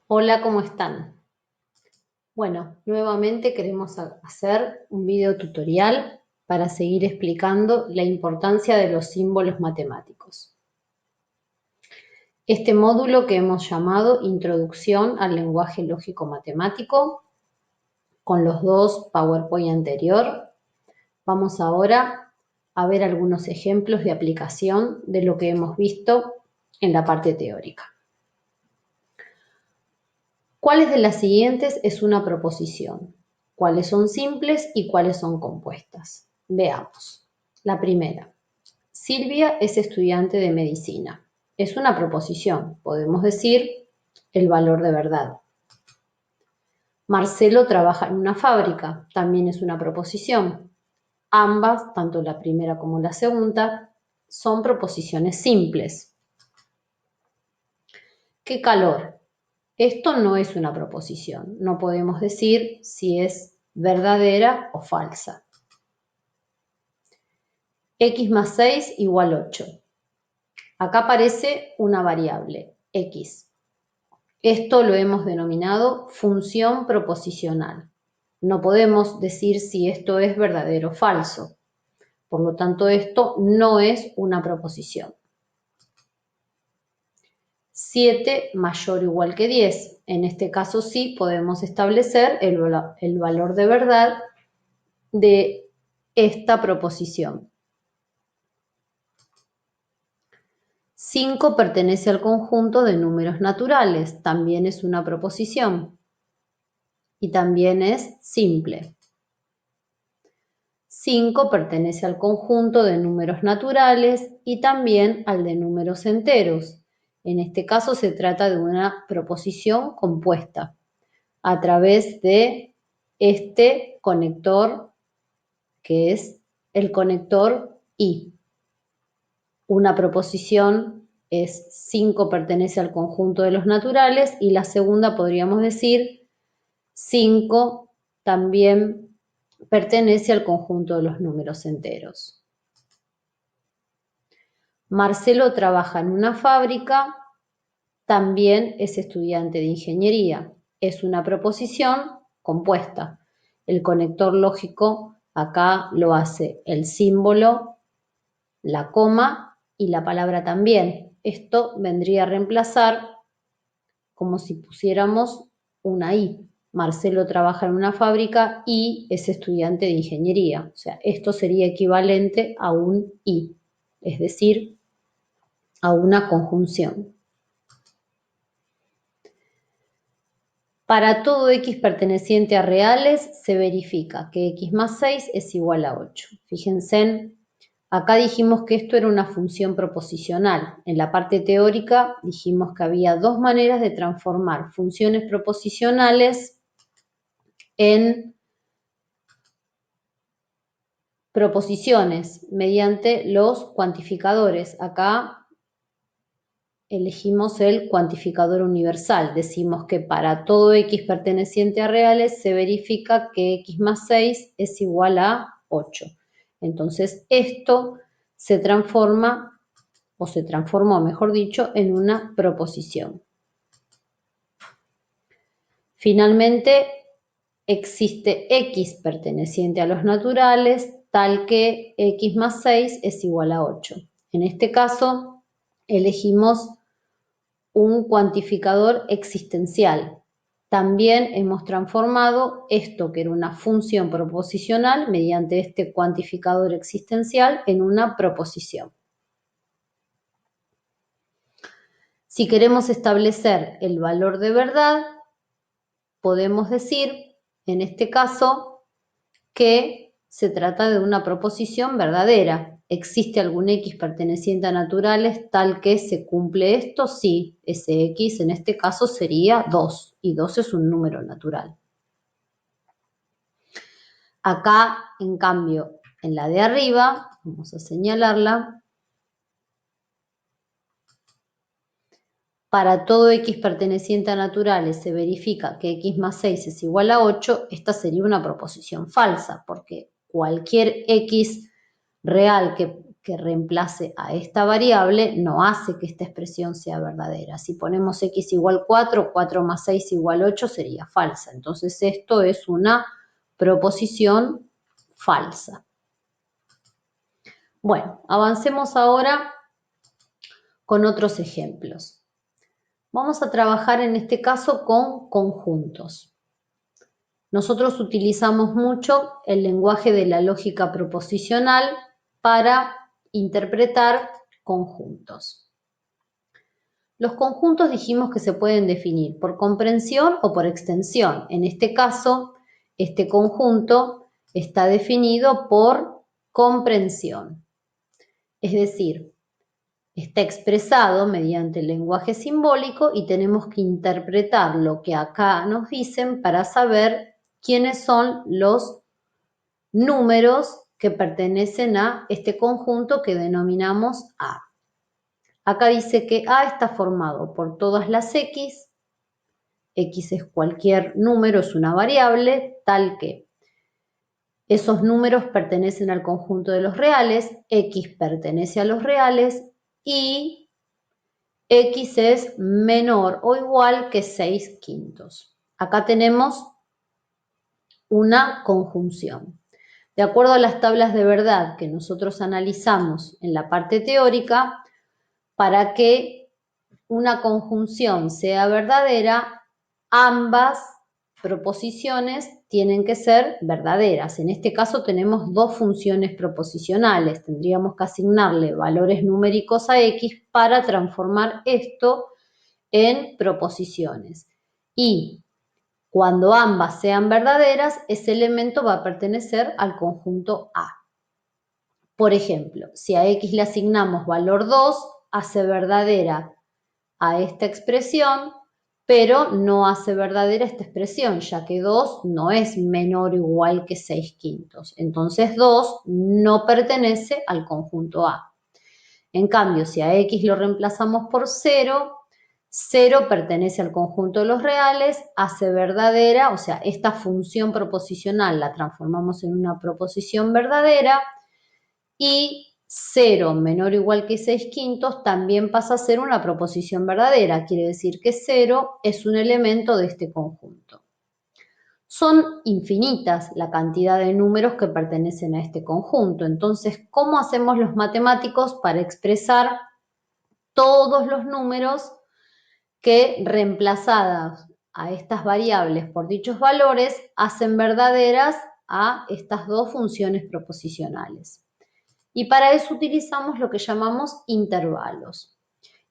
Hola, ¿cómo están? Bueno, nuevamente queremos hacer un video tutorial para seguir explicando la importancia de los símbolos matemáticos. Este módulo que hemos llamado Introducción al lenguaje lógico matemático, con los dos PowerPoint anterior, vamos ahora a ver algunos ejemplos de aplicación de lo que hemos visto en la parte teórica. ¿Cuáles de las siguientes es una proposición? ¿Cuáles son simples y cuáles son compuestas? Veamos. La primera. Silvia es estudiante de medicina. Es una proposición. Podemos decir el valor de verdad. Marcelo trabaja en una fábrica. También es una proposición. Ambas, tanto la primera como la segunda, son proposiciones simples. ¿Qué calor? Esto no es una proposición, no podemos decir si es verdadera o falsa. X más 6 igual 8. Acá aparece una variable, X. Esto lo hemos denominado función proposicional. No podemos decir si esto es verdadero o falso. Por lo tanto, esto no es una proposición. 7 mayor o igual que 10. En este caso sí podemos establecer el valor de verdad de esta proposición. 5 pertenece al conjunto de números naturales. También es una proposición. Y también es simple. 5 pertenece al conjunto de números naturales y también al de números enteros. En este caso se trata de una proposición compuesta a través de este conector que es el conector y. Una proposición es 5 pertenece al conjunto de los naturales y la segunda podríamos decir 5 también pertenece al conjunto de los números enteros. Marcelo trabaja en una fábrica, también es estudiante de ingeniería. Es una proposición compuesta. El conector lógico acá lo hace el símbolo, la coma y la palabra también. Esto vendría a reemplazar como si pusiéramos una I. Marcelo trabaja en una fábrica y es estudiante de ingeniería. O sea, esto sería equivalente a un I, es decir, a una conjunción. Para todo x perteneciente a reales se verifica que x más 6 es igual a 8. Fíjense, acá dijimos que esto era una función proposicional. En la parte teórica dijimos que había dos maneras de transformar funciones proposicionales en proposiciones mediante los cuantificadores. Acá elegimos el cuantificador universal. Decimos que para todo x perteneciente a reales se verifica que x más 6 es igual a 8. Entonces esto se transforma, o se transformó, mejor dicho, en una proposición. Finalmente, existe x perteneciente a los naturales, tal que x más 6 es igual a 8. En este caso, elegimos un cuantificador existencial. También hemos transformado esto, que era una función proposicional, mediante este cuantificador existencial, en una proposición. Si queremos establecer el valor de verdad, podemos decir, en este caso, que se trata de una proposición verdadera. ¿Existe algún x perteneciente a naturales tal que se cumple esto? Sí, ese x en este caso sería 2, y 2 es un número natural. Acá, en cambio, en la de arriba, vamos a señalarla, para todo x perteneciente a naturales se verifica que x más 6 es igual a 8, esta sería una proposición falsa, porque cualquier x real que reemplace a esta variable no hace que esta expresión sea verdadera. Si ponemos x igual 4, 4 más 6 igual 8 sería falsa. Entonces esto es una proposición falsa. Bueno, avancemos ahora con otros ejemplos. Vamos a trabajar en este caso con conjuntos. Nosotros utilizamos mucho el lenguaje de la lógica proposicional para interpretar conjuntos. Los conjuntos dijimos que se pueden definir por comprensión o por extensión. En este caso, este conjunto está definido por comprensión. Es decir, está expresado mediante el lenguaje simbólico y tenemos que interpretar lo que acá nos dicen para saber quiénes son los números que pertenecen a este conjunto que denominamos A. Acá dice que A está formado por todas las X es cualquier número, es una variable, tal que esos números pertenecen al conjunto de los reales, X pertenece a los reales y X es menor o igual que 6/5. Acá tenemos una conjunción. De acuerdo a las tablas de verdad que nosotros analizamos en la parte teórica, para que una conjunción sea verdadera, ambas proposiciones tienen que ser verdaderas. En este caso tenemos dos funciones proposicionales. Tendríamos que asignarle valores numéricos a X para transformar esto en proposiciones. Y cuando ambas sean verdaderas, ese elemento va a pertenecer al conjunto A. Por ejemplo, si a X le asignamos valor 2, hace verdadera a esta expresión, pero no hace verdadera esta expresión, ya que 2 no es menor o igual que 6/5. Entonces 2 no pertenece al conjunto A. En cambio, si a X lo reemplazamos por 0, 0 pertenece al conjunto de los reales, hace verdadera, o sea, esta función proposicional la transformamos en una proposición verdadera y 0 menor o igual que 6/5 también pasa a ser una proposición verdadera, quiere decir que 0 es un elemento de este conjunto. Son infinitas la cantidad de números que pertenecen a este conjunto, entonces, ¿cómo hacemos los matemáticos para expresar todos los números que reemplazadas a estas variables por dichos valores hacen verdaderas a estas dos funciones proposicionales? Y para eso utilizamos lo que llamamos intervalos.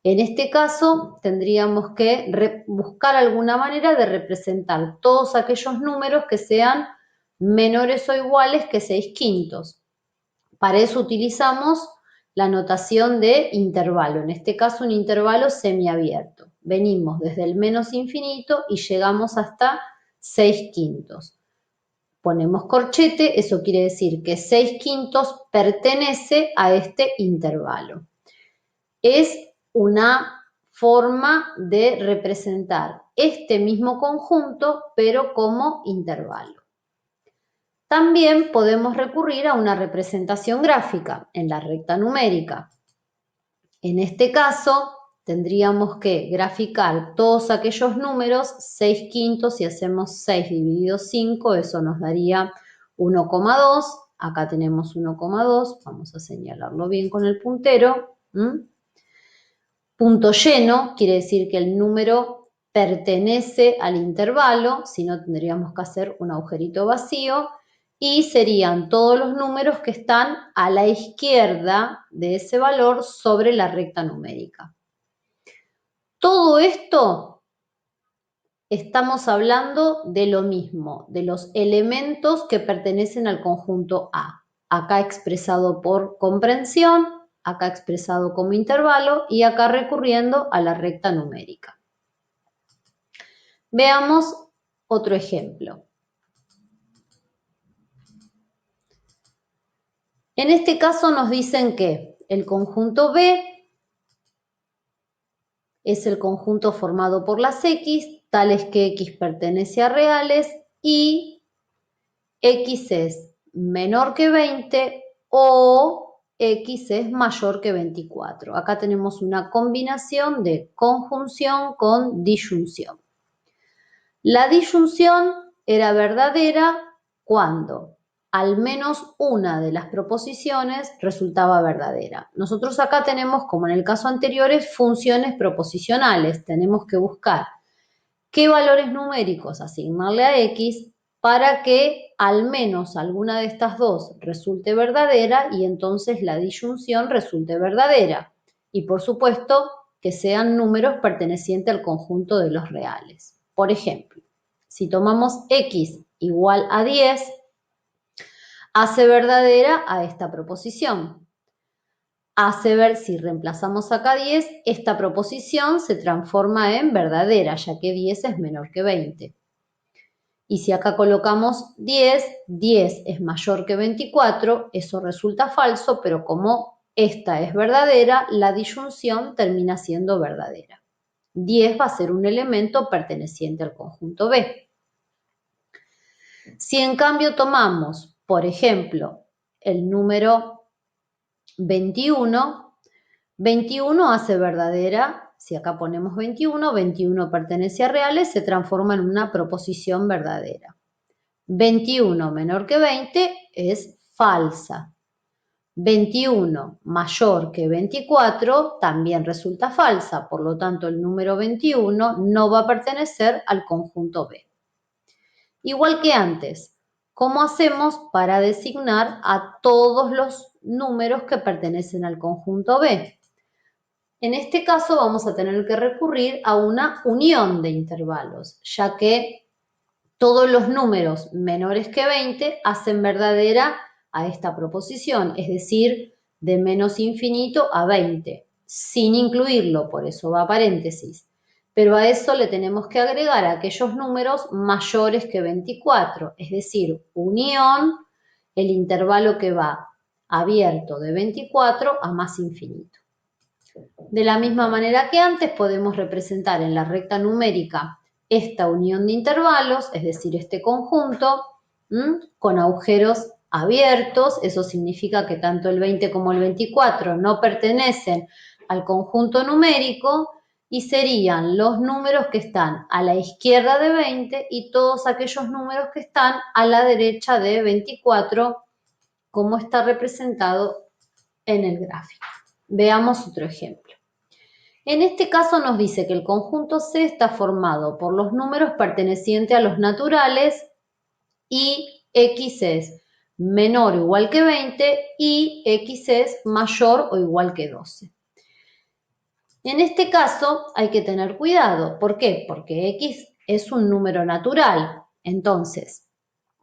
En este caso, tendríamos que buscar alguna manera de representar todos aquellos números que sean menores o iguales que 6/5. Para eso utilizamos la notación de intervalo, en este caso un intervalo semiabierto. Venimos desde el menos infinito y llegamos hasta 6/5. Ponemos corchete, eso quiere decir que 6/5 pertenece a este intervalo. Es una forma de representar este mismo conjunto, pero como intervalo. También podemos recurrir a una representación gráfica en la recta numérica. En este caso, tendríamos que graficar todos aquellos números, 6/5, si hacemos 6 dividido 5, eso nos daría 1,2. Acá tenemos 1,2, vamos a señalarlo bien con el puntero. Punto lleno quiere decir que el número pertenece al intervalo, si no tendríamos que hacer un agujerito vacío, y serían todos los números que están a la izquierda de ese valor sobre la recta numérica. Todo esto estamos hablando de lo mismo, de los elementos que pertenecen al conjunto A. Acá expresado por comprensión, acá expresado como intervalo y acá recurriendo a la recta numérica. Veamos otro ejemplo. En este caso nos dicen que el conjunto B es el conjunto formado por las X, tales que X pertenece a reales y X es menor que 20 o X es mayor que 24. Acá tenemos una combinación de conjunción con disyunción. La disyunción era verdadera cuando al menos una de las proposiciones resultaba verdadera. Nosotros acá tenemos, como en el caso anterior, funciones proposicionales. Tenemos que buscar qué valores numéricos asignarle a X para que al menos alguna de estas dos resulte verdadera y entonces la disyunción resulte verdadera. Y por supuesto que sean números pertenecientes al conjunto de los reales. Por ejemplo, si tomamos X igual a 10, hace verdadera a esta proposición. Hace ver, si reemplazamos acá 10, esta proposición se transforma en verdadera, ya que 10 es menor que 20. Y si acá colocamos 10, 10 es mayor que 24, eso resulta falso, pero como esta es verdadera, la disyunción termina siendo verdadera. 10 va a ser un elemento perteneciente al conjunto B. Si en cambio tomamos, por ejemplo, el número 21, 21 hace verdadera, si acá ponemos 21, 21 pertenece a reales, se transforma en una proposición verdadera. 21 menor que 20 es falsa. 21 mayor que 24 también resulta falsa, por lo tanto el número 21 no va a pertenecer al conjunto B. Igual que antes, ¿cómo hacemos para designar a todos los números que pertenecen al conjunto B? En este caso vamos a tener que recurrir a una unión de intervalos, ya que todos los números menores que 20 hacen verdadera a esta proposición, es decir, de menos infinito a 20, sin incluirlo, por eso va a paréntesis. Pero a eso le tenemos que agregar aquellos números mayores que 24, es decir, unión, el intervalo que va abierto de 24 a más infinito. De la misma manera que antes, podemos representar en la recta numérica esta unión de intervalos, es decir, este conjunto, con agujeros abiertos. Eso significa que tanto el 20 como el 24 no pertenecen al conjunto numérico y serían los números que están a la izquierda de 20 y todos aquellos números que están a la derecha de 24, como está representado en el gráfico. Veamos otro ejemplo. En este caso nos dice que el conjunto C está formado por los números pertenecientes a los naturales y X es menor o igual que 20 y X es mayor o igual que 12. En este caso hay que tener cuidado. ¿Por qué? Porque X es un número natural. Entonces,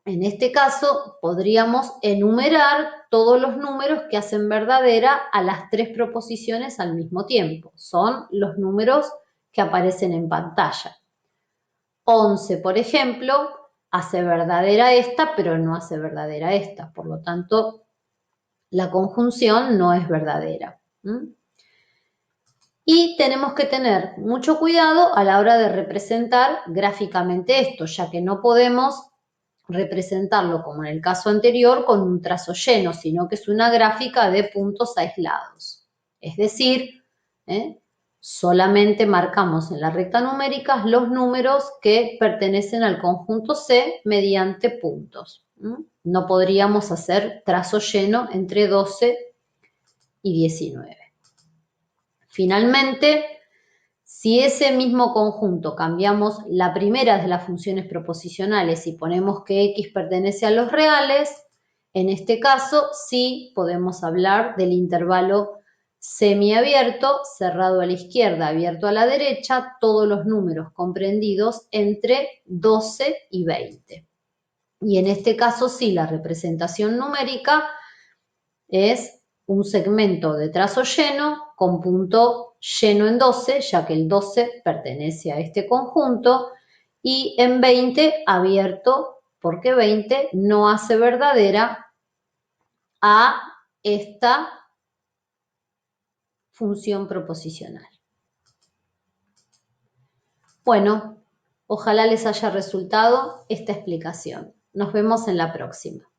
en este caso, podríamos enumerar todos los números que hacen verdadera a las tres proposiciones al mismo tiempo. Son los números que aparecen en pantalla. 11, por ejemplo, hace verdadera esta, pero no hace verdadera esta. Por lo tanto, la conjunción no es verdadera. Y tenemos que tener mucho cuidado a la hora de representar gráficamente esto, ya que no podemos representarlo como en el caso anterior con un trazo lleno, sino que es una gráfica de puntos aislados. Es decir, solamente marcamos en la recta numérica los números que pertenecen al conjunto C mediante puntos. No podríamos hacer trazo lleno entre 12 y 19. Finalmente, si ese mismo conjunto cambiamos la primera de las funciones proposicionales y ponemos que X pertenece a los reales, en este caso sí podemos hablar del intervalo semiabierto, cerrado a la izquierda, abierto a la derecha, todos los números comprendidos entre 12 y 20. Y en este caso sí, la representación numérica es un segmento de trazo lleno con punto lleno en 12, ya que el 12 pertenece a este conjunto, y en 20 abierto, porque 20 no hace verdadera a esta función proposicional. Bueno, ojalá les haya resultado esta explicación. Nos vemos en la próxima.